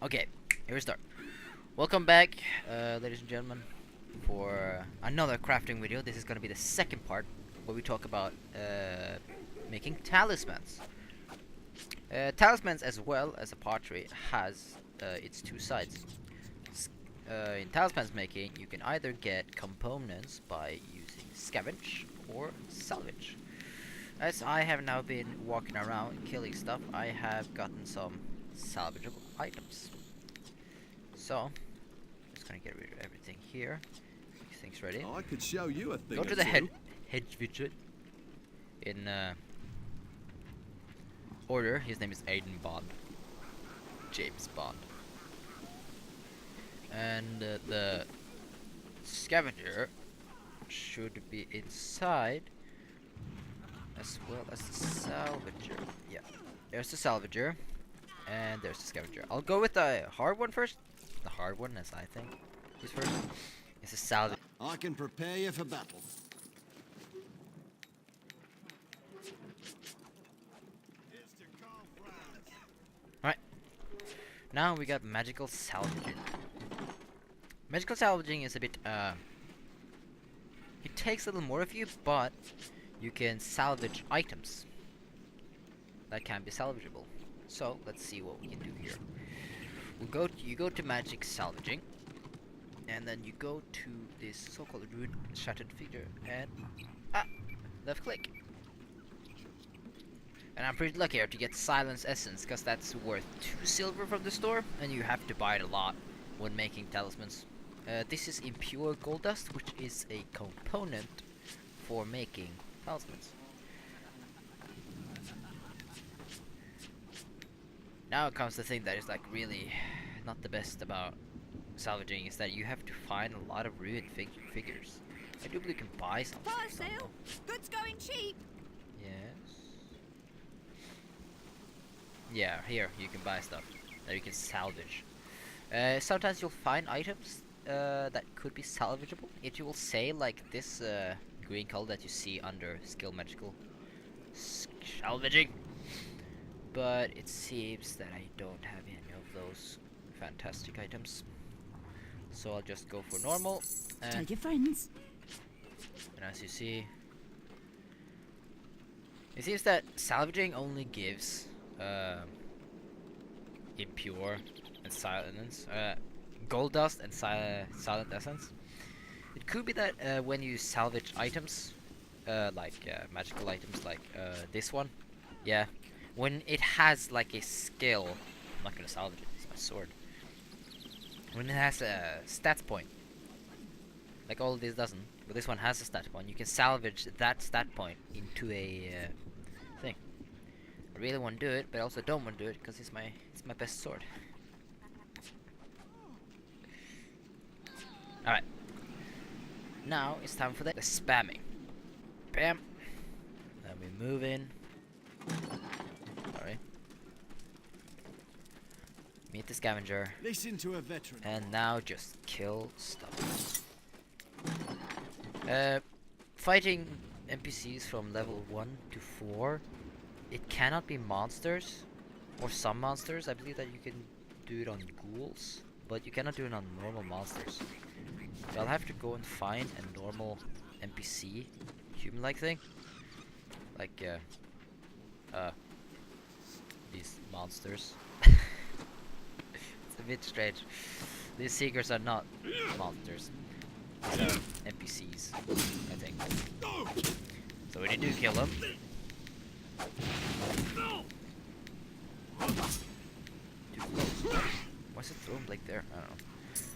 Okay, here we start. Welcome back, ladies and gentlemen, for another crafting video. This is going to be the second part where we talk about making talismans. Talismans, as well as a pottery, has its two sides. In talismans making, you can either get components by using scavenge or salvage. As I have now been walking around killing stuff, I have gotten some salvageable items. So, just gonna get rid of everything here. Make things ready. I could show you a thing. Go to the hedge widget in order. His name is Aiden Bond. James Bond. And the scavenger should be inside, as well as the salvager. Yeah, there's the salvager, and there's the scavenger. I'll go with the hard one first. The hard one, as I think, is first. It's a salvage. I can prepare you for battle. Alright. Now we got magical salvaging. Magical salvaging is a bit, it takes a little more of you, but you can salvage items that can be salvageable. So, let's see what we can do here. You go to magic salvaging, and then you go to this so-called ruined shattered figure, and left click. And I'm pretty lucky here to get silence essence, because that's worth 2 silver from the store, and you have to buy it a lot when making talismans. This is impure gold dust, which is a component for making talismans. Now comes the thing that is like really not the best about salvaging, is that you have to find a lot of ruined figures. I do believe you can buy some. Fire sale, goods going cheap. Yes. Yeah, here you can buy stuff that you can salvage. Sometimes you'll find items that could be salvageable. It will say like this green color that you see under skill magical salvaging. But it seems that I don't have any of those fantastic items. So I'll just go for normal. Tell your friends. And as you see, it seems that salvaging only gives impure and silence, gold dust and silent essence. It could be that when you salvage items, like magical items like this one, yeah, when it has like a skill, I'm not gonna salvage it, it's my sword. When it has a stat point, like all of this doesn't, but this one has a stat point, you can salvage that stat point into a thing. I really want to do it, but I also don't want to do it because it's my best sword. Alright. Now it's time for the spamming. Bam. Then we move in. Sorry. Meet the scavenger. Listen to a veteran. And now just kill stuff. Fighting NPCs from level 1 to 4. It cannot be monsters, or some monsters. I believe that you can do it on ghouls, but you cannot do it on normal monsters. So I'll have to go and find a normal NPC, human-like thing, like these monsters. It's a bit strange. These seekers are not monsters; these are NPCs, I think. So when you do kill them. Why's it throwing like there? I don't know.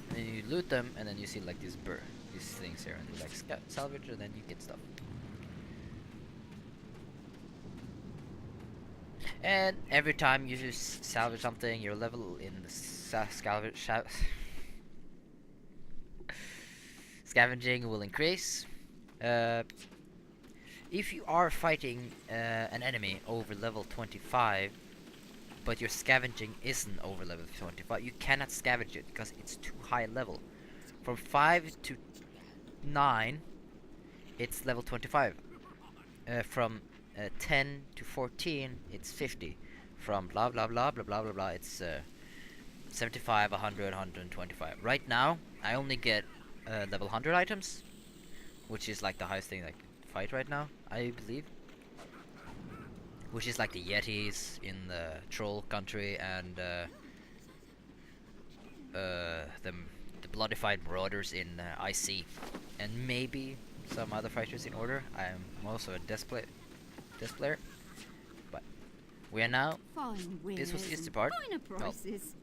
And then you loot them, and then you see like these things here, and you like salvage, and then you get stuff. And every time you just salvage something, your level in the scavenging will increase. If you are fighting an enemy over level 25, but your scavenging isn't over level 25, you cannot scavenge it because it's too high level. From 5 to 9, it's level 25. From 10 to 14, it's 50. From blah blah blah blah blah blah blah, it's 75, 100, 125. Right now, I only get level 100 items, which is like the highest thing I can fight right now, I believe. Which is like the Yetis in the Troll country and the Bloodified Marauders in IC, and maybe some other fighters in Order. I'm also a Death player, but we are now. Fine This was the wares easy and part. finer prices.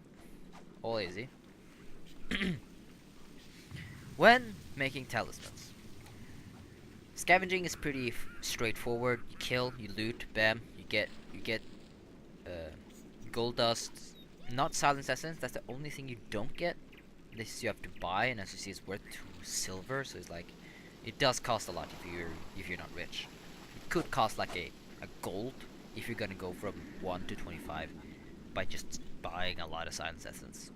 All easy. When making talismans, scavenging is pretty straightforward. You kill, you loot, bam, you get gold dust. Not silence essence. That's the only thing you don't get. This you have to buy, and as you see, it's worth 2 silver. So it's like, it does cost a lot if you're not rich. It could cost like a gold if you're gonna go from 1 to 25 by just buying a lot of silence essence.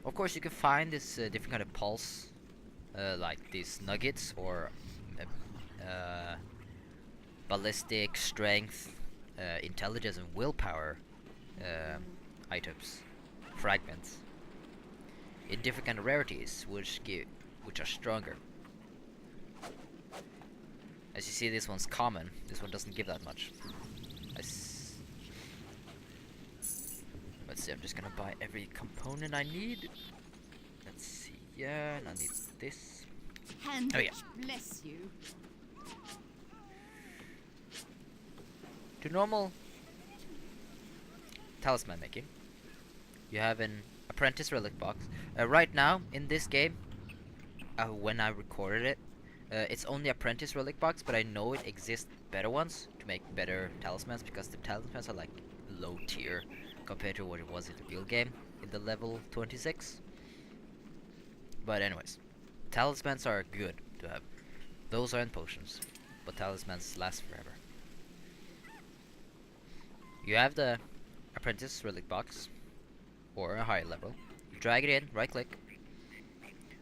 Of course, you can find this different kind of pulse, like these nuggets or ballistic, strength, intelligence, and willpower items, fragments, in different kind of rarities, which are stronger. As you see, this one's common. This one doesn't give that much. Let's see. I'm just gonna buy every component I need. Let's see. Yeah, and I need this. Hand Oh yeah. bless you. To normal talisman making, you have an apprentice relic box. Right now in this game, when I recorded it, it's only apprentice relic box, but I know it exists better ones to make better talismans, because the talismans are like low tier compared to what it was in the real game in the level 26. But anyways, talismans are good to have. Those aren't potions, but talismans last forever. You have the apprentice relic box, or a higher level. You drag it in, right click,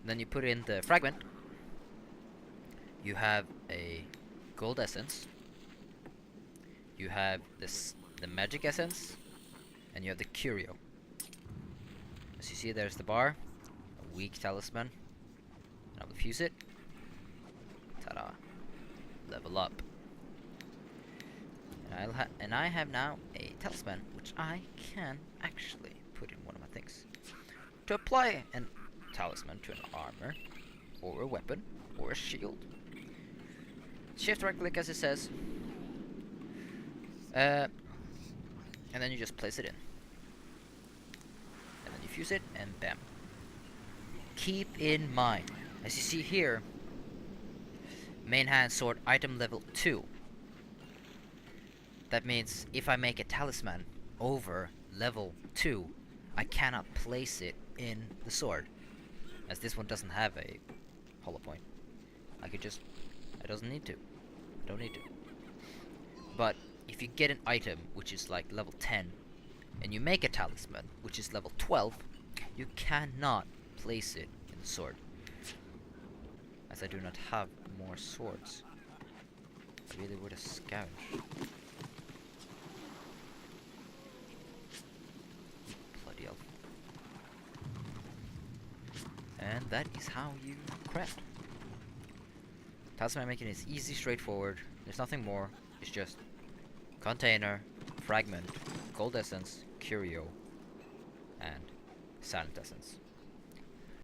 then you put in the fragment. You have a gold essence. You have the magic essence, and you have the curio. As you see, there's the bar, a weak talisman. And I'll fuse it. Ta-da! Level up. And I have now a talisman, which I can actually put in one of my things. To apply a talisman to an armor, or a weapon, or a shield, shift right click as it says, and then you just place it in. And then you fuse it, and bam. Keep in mind, as you see here, main hand sword item level 2. That means if I make a talisman over level 2, I cannot place it in the sword, as this one doesn't have a hollow point. I don't need to. But if you get an item which is like level 10, and you make a talisman which is level 12, you cannot place it in the sword, as I do not have more swords. I really would have scavenged. Bloody hell. And that is how you craft. Talisman making is easy, straightforward. There's nothing more. It's just container, fragment, gold essence, curio, and silent essence.